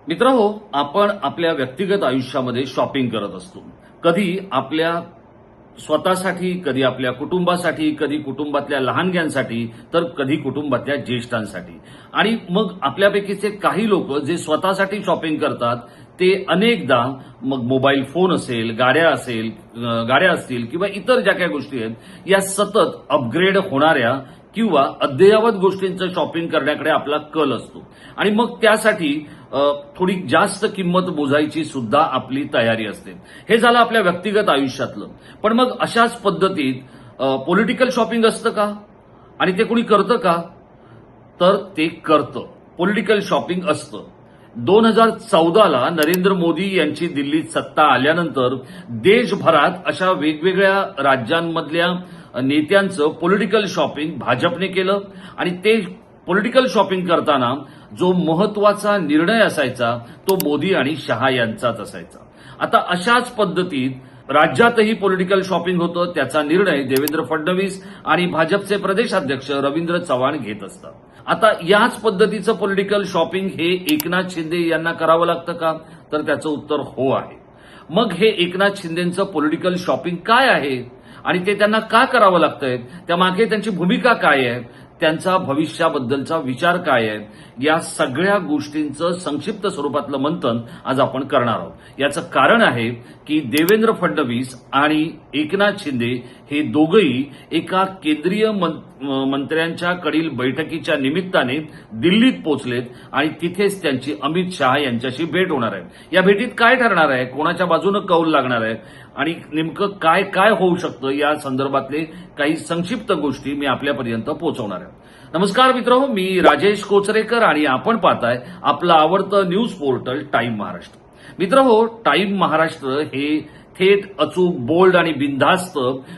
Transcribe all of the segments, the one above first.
मित्रहो, आपण आपल्या व्यक्तिगत आयुष्यामध्ये शॉपिंग करत असतो. कधी आपल्या स्वतःसाठी, कधी आपल्या कुटुंबासाठी, कधी कुटुंबातल्या लहानग्यांसाठी, तर कधी कुटुंबातल्या ज्येष्ठांसाठी. आणि मग आपल्यापैकीचे काही लोक जे स्वतःसाठी शॉपिंग करतात ते अनेकदा मग मोबाईल फोन असेल, गाड्या असतील किंवा इतर ज्या काही गोष्टी आहेत या सतत अपग्रेड होणाऱ्या किंवा अद्ययावत गोष्टींचं शॉपिंग करण्याकडे आपला कल असतो. आणि मग त्यासाठी थोडी जास्त किंमत मोजायची सुद्धा आपली तयारी असते. हे झालं आपल्या व्यक्तिगत आयुष्यातलं. पण मग अशाच पद्धतीत पॉलिटिकल शॉपिंग असतं का? आणि ते कोणी करतं का? तर ते करतं. पॉलिटिकल शॉपिंग असतं. 2014ला नरेंद्र मोदी यांची दिल्लीत सत्ता आल्यानंतर देशभरात अशा वेगवेगळ्या राज्यांमधल्या नेत्यांचं पॉलिटिकल शॉपिंग भाजपने केलं. आणि ते पॉलिटिकल शॉपिंग करताना जो महत्वाचा निर्णय असायचा तो मोदी आणि शहा यांचाच असायचा. आता अशाच पद्धतीत राज्यातही पॉलिटिकल शॉपिंग होतं. त्याचा निर्णय देवेंद्र फडणवीस आणि भाजपचे प्रदेशाध्यक्ष रवींद्र चव्हाण घेत असतात. आता याच पद्धतीचं पॉलिटिकल शॉपिंग हे एकनाथ शिंदे यांना करावं लागतं का? तर त्याचं उत्तर हो आहे. मग हे एकनाथ शिंदेचं पॉलिटिकल शॉपिंग काय आहे आणि ते त्यांना का करावं लागतंय? त्यामागे त्यांची भूमिका काय आहे? त्यांचा भविष्याबद्दलचा विचार काय आहे? या सगळ्या गोष्टींचं संक्षिप्त स्वरूपातलं मंथन आज आपण करणार आहोत. याचं कारण आहे की देवेंद्र फडणवीस आणि एकनाथ शिंदे हे दोघंही एका केंद्रीय मंत्र्यांच्या कडील बैठकीच्या निमित्ताने दिल्लीत पोहोचलेत आणि तिथेच त्यांची अमित शहा यांच्याशी भेट होणार आहे. या भेटीत काय ठरणार आहे? कोणाच्या बाजूने कौल लागणार आहे? आणि नेमकं काय काय होऊ शकतं या संदर्भातले काही संक्षिप्त गोष्टी मी आपल्यापर्यंत पोहोचवणार आहे. नमस्कार मित्रहो, मी राजेश कोचरेकर आणि आपण पाहताय आपलं आवडतं न्यूज पोर्टल टाइम महाराष्ट्र. मित्रहो, टाइम महाराष्ट्र हे थेट, अचूक, बोल्ड आणि बिनधास्त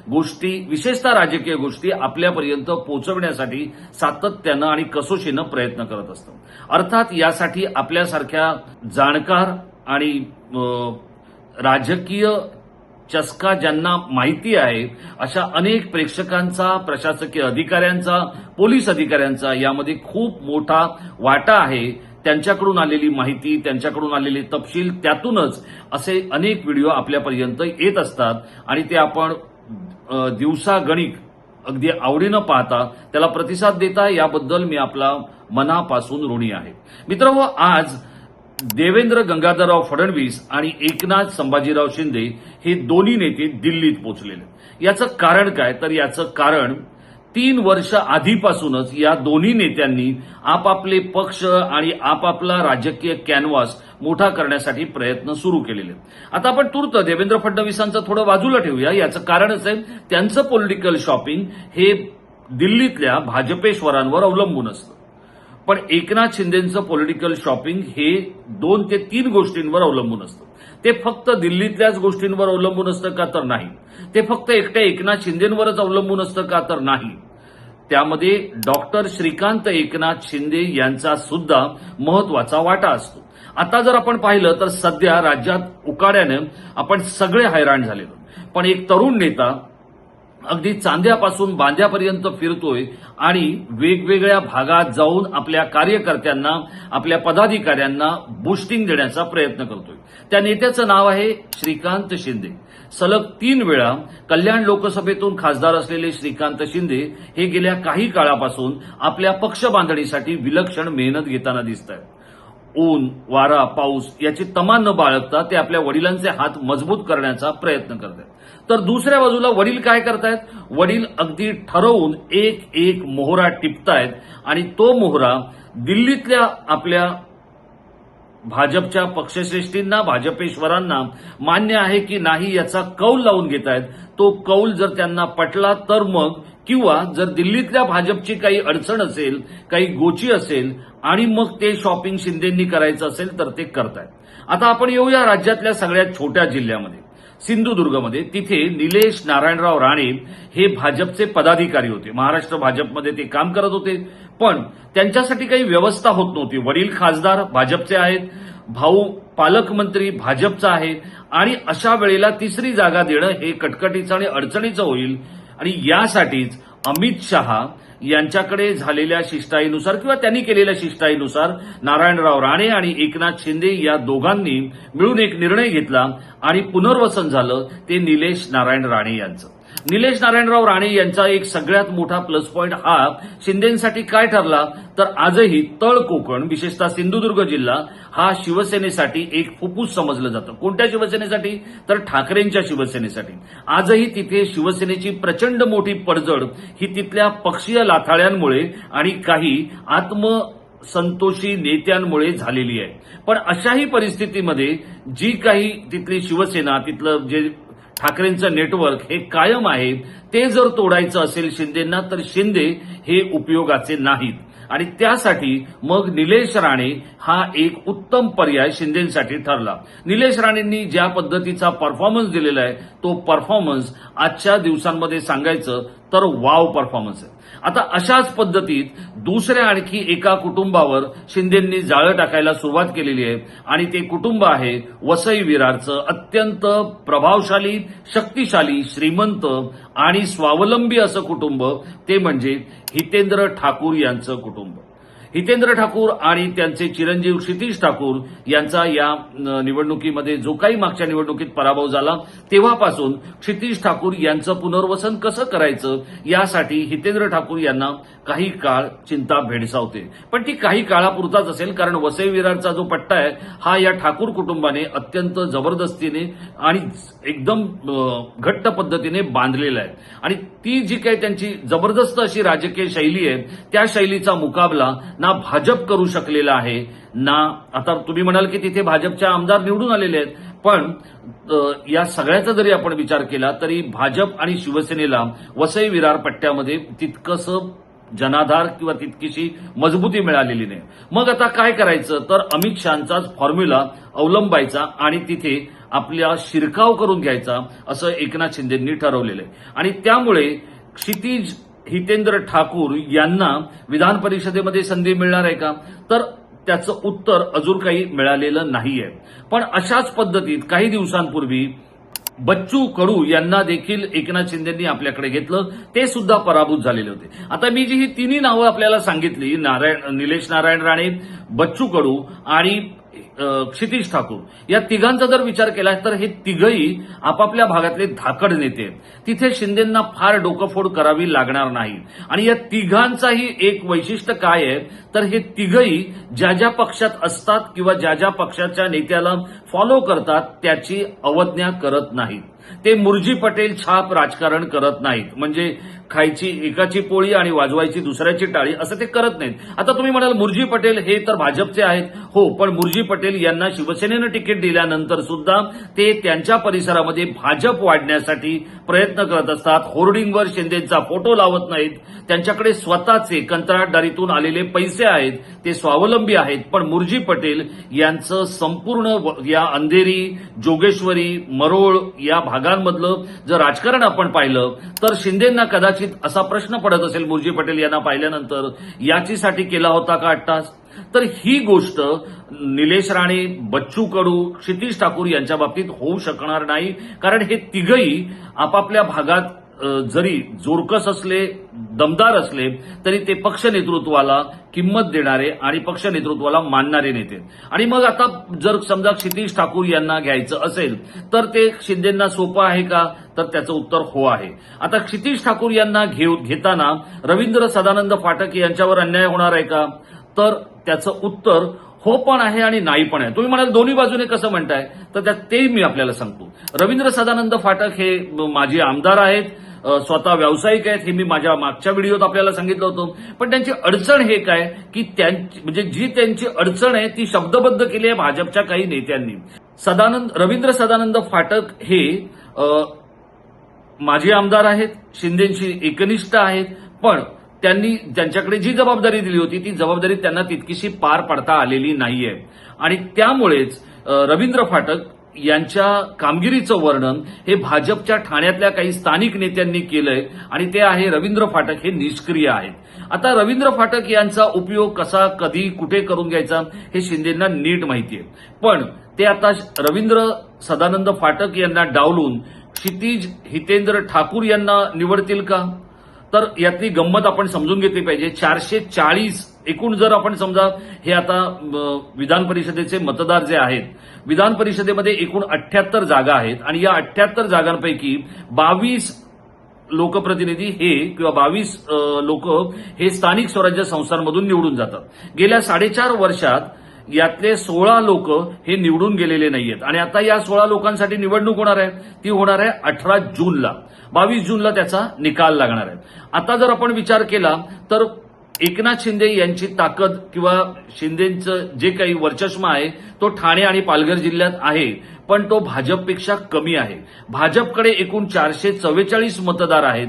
गोष्टी, विशेषतः राजकीय गोष्टी आपल्यापर्यंत पोहोचवण्यासाठी सातत्यानं आणि कसोशीनं प्रयत्न करत असतं. अर्थात यासाठी आपल्यासारख्या जाणकार आणि राजकीय चस्का ज्यांना माहिती आहे अशा अनेक प्रेक्षकांचा, प्रशासकीय अधिकाऱ्यांचा, पोलीस अधिकाऱ्यांचा यामध्ये खूप मोठा वाटा आहे. त्यांच्याकडून आलेली माहिती, त्यांच्याकडून आलेले तपशील, त्यातूनच असे अनेक व्हिडिओ आपल्यापर्यंत येत असतात आणि ते आपण दिवसागणिक अगदी आवडीनं पाहता, त्याला प्रतिसाद देता, याबद्दल मी आपला मनापासून ऋणी आहे. मित्रहो, आज देवेंद्र गंगाधरराव फडणवीस आणि एकनाथ संभाजीराव शिंदे हे दोन्ही नेते दिल्लीत पोहोचलेले. याचं कारण काय? तर याचं कारण 3 वर्ष आधीपासूनच या दोन्ही नेत्यांनी आपापले पक्ष आणि आपापला राजकीय कॅनव्हास मोठा करण्यासाठी प्रयत्न सुरू केलेले. आता आपण तूर्त देवेंद्र फडणवीसांचं थोडं बाजूला ठेवूया. याचं कारणच आहे त्यांचं पॉलिटिकल शॉपिंग हे दिल्लीतल्या भाजपेश्वरांवर अवलंबून असतं. पण एकनाथ शिंदेचं पॉलिटिकल शॉपिंग हे 2 ते 3 गोष्टींवर अवलंबून असतं. ते फक्त दिल्लीतल्याच गोष्टींवर अवलंबून असतं का? तर नाही. ते फक्त एकट्या एकनाथ शिंदेवरच अवलंबून असतं का? तर नाही. त्यामध्ये डॉक्टर श्रीकांत एकनाथ शिंदे यांचा सुद्धा महत्वाचा वाटा असतो. आता जर आपण पाहिलं तर सध्या राज्यात उकाड्यानं आपण सगळे हैराण झालेलो. पण एक तरुण नेता अगदी चांद्यापासून बांद्यापर्यंत फिरतोय आणि वेगवेगळ्या भागात जाऊन आपल्या कार्यकर्त्यांना, आपल्या पदाधिकाऱ्यांना बूस्टिंग देण्याचा प्रयत्न करतोय. त्या नेत्याचं नाव आहे श्रीकांत शिंदे. सलग 3 वेळा कल्याण लोकसभेतून खासदार असलेले श्रीकांत शिंदे हे गेल्या काही काळापासून आपल्या पक्ष बांधणीसाठी विलक्षण मेहनत घेताना दिसत आहेत. ऊन, वारा, पाऊस याची तमा न बाळगता ते आपल्या वडिलांचे हात मजबूत करण्याचा प्रयत्न करतात. तर दुसऱ्या बाजूला वडील काय करतायत? वडील अगदी ठरवून एक मोहरा टिपतायत आणि तो मोहरा दिल्लीतल्या आपल्या भाजपच्या पक्षश्रेष्ठींना, भाजपेश्वरांना मान्य आहे की नाही याचा कौल लावून घेतायत. तो कौल जर त्यांना पटला तर मग, किंवा जर दिल्लीतल्या भाजपची काही अडचण असेल, काही गोची असेल आणि मग ते शॉपिंग शिंदेंनी करायचं असेल तर ते करतायत. आता आपण येऊया राज्यातल्या सगळ्यात छोट्या जिल्ह्यामध्ये, सिंधुदुर्गमध्ये. तिथे निलेश नारायणराव राणे हे भाजपचे पदाधिकारी होते. महाराष्ट्र भाजपमध्ये ते काम करत होते. पण त्यांच्यासाठी काही व्यवस्था होत नव्हती. वडील खासदार भाजपचे आहेत, भाऊ पालकमंत्री भाजपचा आहे आणि अशा वेळेला तिसरी जागा देणं हे कटकटीचं आणि अडचणीचं होईल. आणि यासाठीच अमित शहा यांच्याकडे झालेल्या शिष्टाईनुसार किंवा त्यांनी केलेल्या शिष्टाईनुसार नारायणराव राणे आणि एकनाथ शिंदे या दोघांनी मिळून एक निर्णय घेतला आणि पुनर्वसन झालं ते निलेश नारायण राणे यांचं. निलेश नारायणराव राणे यांचा एक सगळ्यात मोठा प्लस पॉइंट हा शिंदेसाठी काय ठरला तर आजही तळ कोकण विशेषतः सिंधुदुर्ग जिल्हा हा शिवसेनेसाठी एक फुफ्फुस समजलं जातं. कोणत्या शिवसेनेसाठी तर ठाकरेंच्या शिवसेनेसाठी. आजही तिथे शिवसेनेची प्रचंड मोठी पडझड ही तिथल्या पक्षीय लाथाळ्यांमुळे आणि काही आत्मसंतोषी नेत्यांमुळे झालेली आहे. पण अशाही परिस्थितीमध्ये जी काही तिथली शिवसेना तिथलं जे ठाकरेंचं नेटवर्क हे कायम आहे ते जर तोडायचं असेल शिंदेंना तर शिंदे हे उपयोगाचे नाहीत आणि त्यासाठी मग निलेश राणे हा एक उत्तम पर्याय शिंदेसाठी ठरला. निलेश राणेंनी ज्या पद्धतीचा परफॉर्मन्स दिलेला आहे तो परफॉर्मन्स आजच्या दिवसांमध्ये सांगायचं तर वाव परफॉर्मन्स आहे. आता अशाच पद्धतीत दुसऱ्या आणखी एका कुटुंबावर शिंदेंनी जाळं टाकायला सुरुवात केलेली आहे आणि ते कुटुंब आहे वसई विरारचं अत्यंत प्रभावशाली, शक्तिशाली, श्रीमंत आणि स्वावलंबी असं कुटुंब, ते म्हणजे हितेंद्र ठाकूर यांचं कुटुंब. हितेंद्र ठाकूर आणि त्यांचे चिरंजीव क्षितिज ठाकूर यांचा या निवडणुकीमध्ये जो काही मागच्या निवडणुकीत पराभव झाला तेव्हापासून क्षितिज ठाकूर यांचं पुनर्वसन कसं करायचं यासाठी हितेंद्र ठाकूर यांना काही काळ चिंता भेडसावते. पण ती काही काळापुरताच असेल, कारण वसई विरारचा जो पट्टा आहे हा या ठाकूर कुटुंबाने अत्यंत जबरदस्तीने आणि एकदम घट्ट पद्धतीने बांधलेला आहे आणि ती जी काही त्यांची जबरदस्त अशी राजकीय शैली आहे त्या शैलीचा मुकाबला ना भाजप करू शकलेला आहे ना. आता तुम्ही म्हणाल की तिथे भाजपचे आमदार निवडून आलेले आहेत, पण या सगळ्याचा जरी आपण विचार केला तरी भाजप आणि शिवसेनेला वसई विरार पट्ट्यामध्ये तितकंसं जनाधार किंवा तितकीशी मजबूती मिळालेली नाही. मग आता काय करायचं तर अमित शहांचाच फॉर्म्युला अवलंबायचा आणि तिथे आपल्या शिरकाव करून घ्यायचा असं एकनाथ शिंदेंनी ठरवलेलं आहे आणि त्यामुळे क्षितिज हितेंद्र ठाकूर यांना विधान परिषदेमध्ये संधी मिळणार आहे का तर त्याचं उत्तर अजून काही मिळालेलं नाहीये. पण अशाच पद्धतीत काही दिवसांपूर्वी बच्चू कडू यांना देखील एकनाथ शिंदेंनी आपल्याकडे घेतलं, ते सुद्धा पराभूत झालेले होते. आता मी जी ही तिन्ही नावं आपल्याला सांगितली, निलेश नारायण राणे, बच्चू कडू आणि क्षितिज ठाकूर, या तिघांचा जर विचार केला तर हे तिघही आपापल्या भागातले धाकड नेते. तिथे शिंदेंना फार डोकंफोड करावी लागणार नाही आणि या तिघांचाही एक वैशिष्ट्य काय आहे तर हे तिघही ज्या ज्या पक्षात असतात किंवा ज्या ज्या पक्षाच्या नेत्याला फॉलो करतात त्याची अवज्ञा करत नाहीत. ते मुर्जी पटेल छाप राजकारण करत नाहीत, म्हणजे खायची एकाची पोळी आणि वाजवायची दुसऱ्याची टाळी असं ते करत नाहीत. आता तुम्ही म्हणाल मुर्जी पटेल हे तर भाजपचे आहेत, हो, पण मुर्जी पटेल यांना शिवसेनेनं तिकीट दिल्यानंतर सुद्धा ते त्यांच्या परिसरामध्ये भाजप वाढण्यासाठी प्रयत्न करत असतात. होर्डिंगवर शिंदेचा फोटो लावत नाहीत. त्यांच्याकडे स्वतःचे कंत्राटदारीतून आलेले पैसे आहेत, ते स्वावलंबी आहेत. पण मुर्जी पटेल यांचं संपूर्ण या अंधेरी, जोगेश्वरी, मरोळ या भागांमधलं जर राजकारण आपण पाहिलं तर शिंदेंना कदाचित असा प्रश्न पडत असेल मुर्जी पटेल यांना पाहिल्यानंतर, याचीसाठी केला होता का अट्टास? तर ही गोष्ट निलेश राणे, बच्चू कडू, क्षितिज ठाकूर यांच्या बाबतीत होऊ शकणार नाही, कारण हे तिघही आपापल्या भागात जरी जोरकस असले, दमदार असले तरी ते पक्ष नेतृत्वाला किंमत देणारे आणि पक्ष नेतृत्वाला मानणारे नेते. आणि मग आता जर समजा क्षितिज ठाकूर यांना घ्यायचं असेल तर ते शिंदेंना सोपं आहे का तर त्याचं उत्तर हो आहे. आता क्षितिज ठाकूर यांना घेताना रवींद्र सदानंद फाटक यांच्यावर अन्याय होणार आहे का तर त्याचं उत्तर हो पण आहे आणि नाही पण आहे. तुम्ही म्हणाल दोन्ही बाजूने कसं म्हणताय तर ते मी आपल्याला सांगतो. रवींद्र सदानंद फाटक हे माजी आमदार आहेत, स्वतः व्यावसायिक आहेत, हे मी माझ्या मागच्या व्हिडिओत आपल्याला सांगितलं होतं. पण त्यांची अडचण हे काय की म्हणजे जी त्यांची अडचण आहे ती शब्दबद्ध केली आहे भाजपच्या काही नेत्यांनी. रवींद्र सदानंद फाटक हे माजी आमदार आहेत, शिंदेंशी एकनिष्ठ आहेत, पण त्यांनी त्यांच्याकडे जी जबाबदारी दिली होती ती जबाबदारी त्यांना तितकीशी पार पाडता आलेली नाहीये आणि त्यामुळेच रवींद्र फाटक यांच्या कामगिरीचं वर्णन हे भाजपच्या ठाण्यातल्या काही स्थानिक नेत्यांनी केलंय आणि ते आहे रवींद्र फाटक हे निष्क्रिय आहेत. आता रवींद्र फाटक यांचा उपयोग कसा, कधी, कुठे करून घ्यायचा हे शिंदेंना नीट माहितीये. पण ते आता रवींद्र सदानंद फाटक यांना डावलून क्षितिज हितेंद्र ठाकूर यांना निवडतील का तर यातली गंमत आपण समजून घेतली पाहिजे. 440 एकूण जर आपण समजा हे आता विधान परिषदेचे मतदार जे आहेत, विधान परिषदेमध्ये एकूण 78 जागा आहेत आणि या 78 जागांपैकी 22 लोकप्रतिनिधी हे किंवा 22 लोक हे स्थानिक स्वराज्य संस्थांमधून निवडून जातात. गेल्या 4.5 वर्षात यातले 16 लोक हे निवडून गेलेले नाहीयेत आणि आता या 16 लोकांसाठी निवडणूक होणार आहे. ती होणार आहे 18 जूनला. 22 जूनला त्याचा निकाल लागणार आहे. आता जर आपण विचार केला तर एकनाथ शिंदे यांची ताकद किंवा शिंदेचं जे काही वर्चस्व आहे तो ठाणे आणि पालघर जिल्ह्यात आहे, पण तो भाजपपेक्षा कमी आहे. भाजपकडे एकूण 444 मतदार आहेत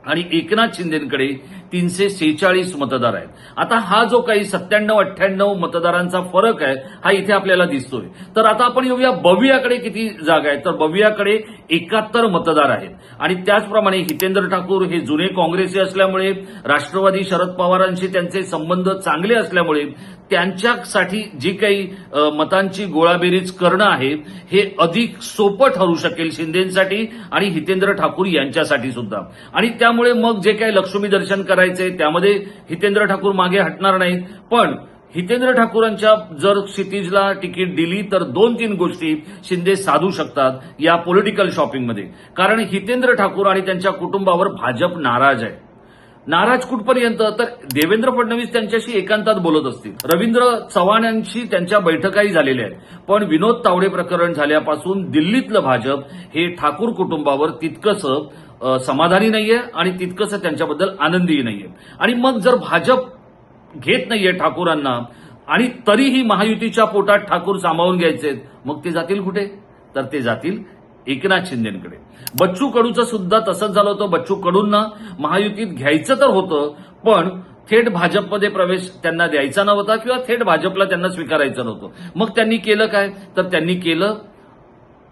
आणि एकनाथ शिंदेकडे 346 मतदार आहेत. आता हा जो काही 97-98 मतदारांचा फरक आहे हा इथे आपल्याला दिसतोय. तर आता आपण येऊया बवियाकडे किती जागा आहेत. तर बवियाकडे 71 मतदार आहेत आणि त्याचप्रमाणे हितेंद्र ठाकूर हे जुने काँग्रेसी असल्यामुळे, राष्ट्रवादी शरद पवारांशी त्यांचे संबंध चांगले असल्यामुळे त्यांच्यासाठी जी काही मतांची गोळाबेरीज करणं आहे हे अधिक सोपं ठरू शकेल शिंदेसाठी आणि हितेंद्र ठाकूर यांच्यासाठी सुद्धा. आणि त्यामुळे मग जे काही लक्ष्मी दर्शन करायचे त्यामध्ये हितेंद्र ठाकूर मागे हटणार नाहीत. पण हितेंद्र ठाकूरांच्या जर क्षितिजला तिकीट दिली तर 2-3 गोष्टी शिंदे साधू शकतात या पॉलिटिकल शॉपिंगमध्ये. कारण हितेंद्र ठाकूर आणि त्यांच्या कुटुंबावर भाजप नाराज आहे. नाराज कुठपर्यंत तर देवेंद्र फडणवीस त्यांच्याशी एकांतात बोलत असतील, रवींद्र चव्हाणांशी त्यांच्या बैठकाही झालेल्या आहेत, पण विनोद तावडे प्रकरण झाल्यापासून दिल्लीतलं भाजप हे ठाकूर कुटुंबावर तितकंसं समाधानी नाहीये आणि तितकंसं त्यांच्याबद्दल आनंदीही नाहीये. आणि मग जर भाजप घेत नाहीये ठाकूरांना आणि तरीही महायुतीच्या पोटात ठाकूर सामावून घ्यायचे, मग ते जातील कुठे? तर ते जातील एकनाथ शिंदेकडे. बच्चू कडूचं सुद्धा तसंच झालं होतं. बच्चू कडूंना महायुतीत घ्यायचं तर होतं, पण थेट भाजपमध्ये प्रवेश त्यांना द्यायचा नव्हता किंवा थेट भाजपला त्यांना स्वीकारायचं नव्हतं. मग त्यांनी केलं काय? तर त्यांनी केलं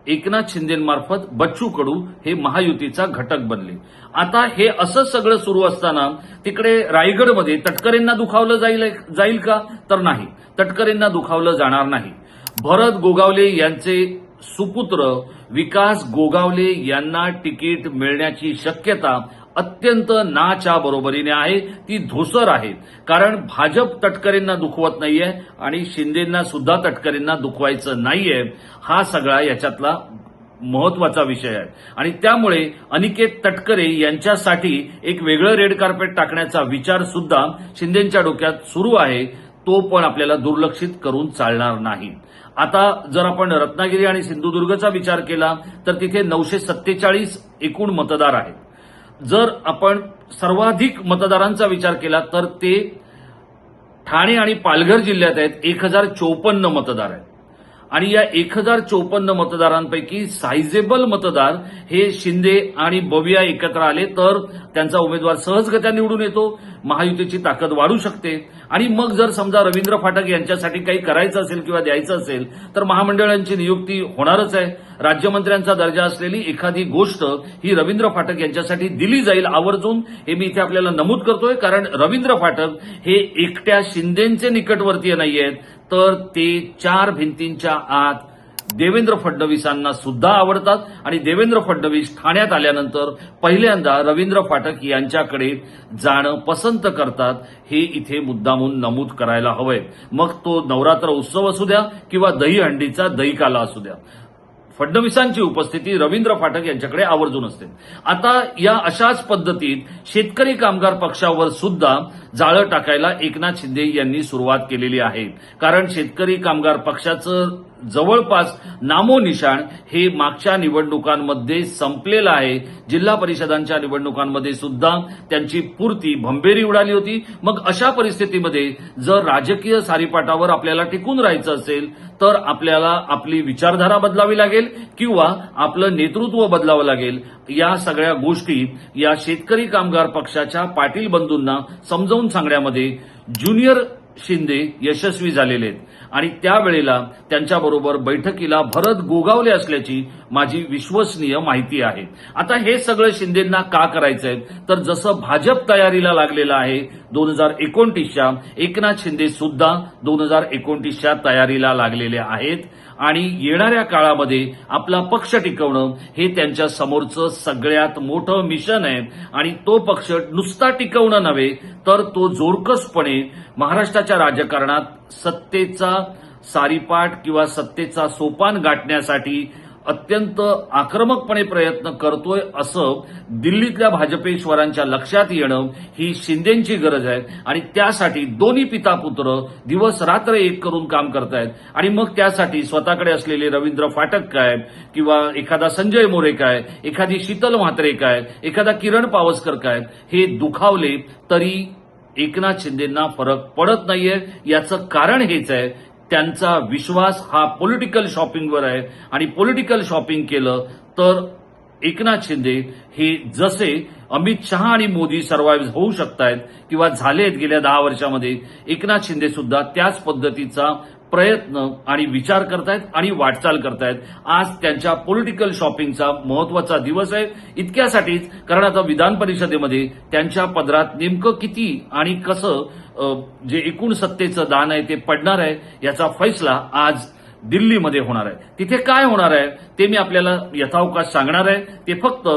एकनाथ शिंदेमार्फत बच्चू कडू हे महायुतीचा घटक बनले. आता हे असं सगळं सुरू असताना तिकडे रायगडमध्ये तटकरेंना दुखावलं जाईल का? तर नाही, तटकरेंना दुखावलं जाणार नाही. भरत गोगावले यांचे सुपुत्र विकास गोगावले यांना तिकीट मिळण्याची शक्यता अत्यंत नाच्या बरोबरीने आहे, ती धूसर आहे. कारण भाजप तटकरेंना दुखवत नाहीये आणि शिंदेंना सुद्धा तटकरेंना दुखवायचं नाहीये. हा सगळा याच्यातला महत्वाचा विषय आहे आणि त्यामुळे अनिकेत तटकरे यांच्यासाठी एक वेगळं रेड कार्पेट टाकण्याचा विचार सुद्धा शिंदेंच्या डोक्यात सुरू आहे. तो पण आपल्याला दुर्लक्षित करून चालणार नाही. आता जर आपण रत्नागिरी आणि सिंधुदुर्गचा विचार केला तर तिथे 947 एकूण मतदार आहेत. जर आपण सर्वाधिक मतदारांचा विचार केला तर ते ठाणे आणि पालघर जिल्ह्यात आहेत. 1054 मतदार आहेत आणि या 1054 मतदारांपैकी सायझेबल मतदार हे शिंदे आणि बविया एकत्र आले तर त्यांचा उमेदवार सहजगत्या निवडून येतो. महायुतीची ताकद वाढू शकते. आणि मग जर समजा रवींद्र फाटक यांच्यासाठी काही करायचं असेल किंवा द्यायचं असेल तर महामंडळांची नियुक्ती होणारच आहे. राज्यमंत्र्यांचा दर्जा असलेली एखादी गोष्ट ही रवींद्र फाटक यांच्यासाठी दिली जाईल आवर्जून. हे मी इथे आपल्याला नमूद करतोय कारण रवींद्र फाटक हे एकट्या शिंदेचे निकटवर्तीय नाहीयेत, तर ते 4 भिंतींच्या आत देवेंद्र फडणवीसांना सुद्धा आवडतात आणि देवेंद्र फडणवीस ठाण्यात आल्यानंतर पहिल्यांदा रवींद्र फाटक यांच्याकडे जाणं पसंत करतात. हे इथे मुद्दामून नमूद करायला हवंय. मग तो नवरात्र उत्सव असू द्या किंवा दहीहंडीचा दहीकाला असू द्या, फडणवीसांची उपस्थिती रवींद्र फाटक यांच्याकडे आवर्जून असते. आता या अशाच पद्धतीत शेतकरी कामगार पक्षावर सुद्धा जाळं टाकायला एकनाथ शिंदे यांनी सुरुवात केलेली आहे. कारण शेतकरी कामगार पक्षाचं जवळपास नामोनिशाण हे मागच्या निवडणुकांमध्ये संपलेलं आहे. जिल्हा परिषदांच्या निवडणुकांमध्ये सुद्धा त्यांची पूर्ती भंबेरी उडाली होती. मग अशा परिस्थितीमध्ये जर राजकीय सारीपाटावर आपल्याला टिकून राहायचं असेल तर आपल्याला आपली विचारधारा बदलावी लागेल किंवा आपलं नेतृत्व बदलावं लागेल. या सगळ्या गोष्टी या शेतकरी कामगार पक्षाच्या पाटील बंधूंना समजावून सांगण्यामध्ये ज्युनियर शिंदे यशस्वी झालेले आहेत आणि त्यावेळेला त्यांच्याबरोबर बैठकीला भरत गोगावले असल्याची माझी विश्वसनीय माहिती आहे. आता हे सगळं शिंदेंना का करायचंय तर जसं भाजप तयारीला लागलेलं आहे 2029च्या, एकनाथ शिंदे सुद्धा 2029च्या तयारीला लागलेले आहेत आणि येणाऱ्या काळामध्ये आपला पक्ष टिकवणं हे त्यांच्या समोरचं सगळ्यात मोठं मिशन आहे आणि तो पक्ष नुसता टिकवणं नव्हे तर तो जोरकसपणे महाराष्ट्राच्या राजकारणात सत्तेचा सारीपाट किंवा सत्तेचा सोपान गाठण्यासाठी अत्यंत आक्रमकपणे प्रयत्न करतोय असं दिल्लीतल्या भाजपेश्वरांच्या लक्षात येणं ही शिंदेची गरज आहे आणि त्यासाठी दोन्ही पिता पुत्र दिवस रात्र एक करून काम करतायत आणि मग त्यासाठी स्वतःकडे असलेले रवींद्र फाटक काय किंवा एखादा संजय मोरे काय, एखादी शीतल म्हात्रे काय, एखादा किरण पावसकर काय हे दुखावले तरी एकनाथ शिंदेंना फरक पडत नाहीये. याचं कारण हेच आहे, त्यांचा विश्वास हा पॉलिटिकल शॉपिंगवर आहे आणि पॉलिटिकल शॉपिंग केलं तर एकनाथ शिंदे हे जसे अमित शहा आणि मोदी सर्व्हाइव्ह होऊ शकतायत किंवा झालेत गेल्या 10 वर्षामध्ये, एकनाथ शिंदे सुद्धा त्याच पद्धतीचा प्रयत्न आणि विचार करतायत आणि वाटचाल करतायत. आज त्यांच्या पॉलिटिकल शॉपिंगचा महत्वाचा दिवस आहे. इतक्यासाठीच कारण आता विधान परिषदेमध्ये त्यांच्या पदरात नेमकं किती आणि कसं जे एकूण सत्तेचं दान आहे ते पडणार आहे याचा फैसला आज दिल्लीमध्ये होणार आहे. तिथे काय होणार आहे ते मी आपल्याला यथावकाश सांगणार आहे. ते फक्त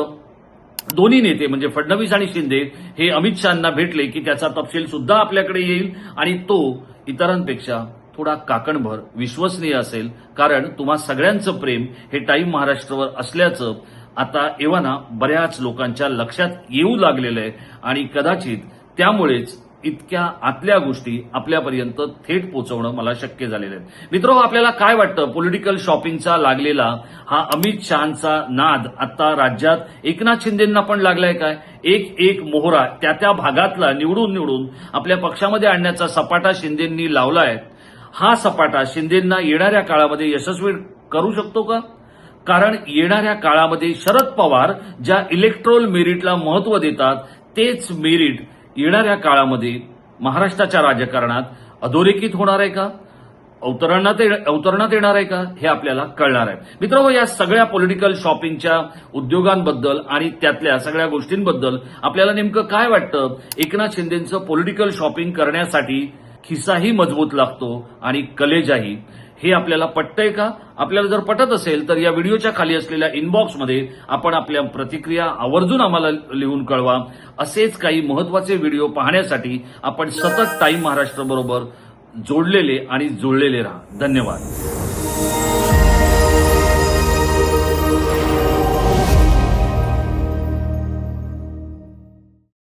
दोन्ही नेते म्हणजे फडणवीस आणि शिंदे हे अमित शहांना भेटले की त्याचा तपशील सुद्धा आपल्याकडे येईल आणि तो इतरांपेक्षा थोडा काकणभर विश्वसनीय असेल. कारण तुम्हा सगळ्यांचं प्रेम हे टाइम महाराष्ट्रावर असल्याचं आता एव्हाना बऱ्याच लोकांच्या लक्षात येऊ लागलेलं आहे आणि कदाचित त्यामुळेच इतक्या आतल्या गोष्टी आपल्यापर्यंत थेट पोहोचवणं मला शक्य झालेलं आहे. मित्रांनो, आपल्याला काय वाटतं पॉलिटिकल शॉपिंगचा लागलेला हा अमित शहांचा नाद आता राज्यात एकनाथ शिंदेंना पण लागलाय काय? एक मोहरा त्या भागातला निवडून आपल्या पक्षामध्ये आणण्याचा सपाटा शिंदेंनी लावलाय. हा सपाटा शिंदेंना येणाऱ्या काळामध्ये यशस्वी करू शकतो का? कारण येणाऱ्या काळामध्ये शरद पवार ज्या इलेक्ट्रोल मेरिटला महत्व देतात तेच मेरिट येणाऱ्या काळामध्ये महाराष्ट्राच्या राजकारणात अधोरेखित होणार आहे का, अवतरणात येणार आहे का हे आपल्याला कळणार आहे. मित्रांनो, या सगळ्या पॉलिटिकल शॉपिंगच्या उद्योगांबद्दल आणि त्यातल्या सगळ्या गोष्टींबद्दल आपल्याला नेमकं काय वाटतं? एकनाथ शिंदेंचं पॉलिटिकल शॉपिंग करण्यासाठी खिसाही मजबूत लागतो आणि कलेजाही. हे आपल्याला पटतंय का? आपल्याला जर पटत असेल तर या व्हिडिओच्या खाली असलेल्या इनबॉक्समध्ये आपण आपल्या प्रतिक्रिया आवर्जून आम्हाला लिहून कळवा. असेच काही महत्वाचे व्हिडिओ पाहण्यासाठी आपण सतत टाइम महाराष्ट्र बरोबर जोडलेले आणि जुळलेले राहा. धन्यवाद.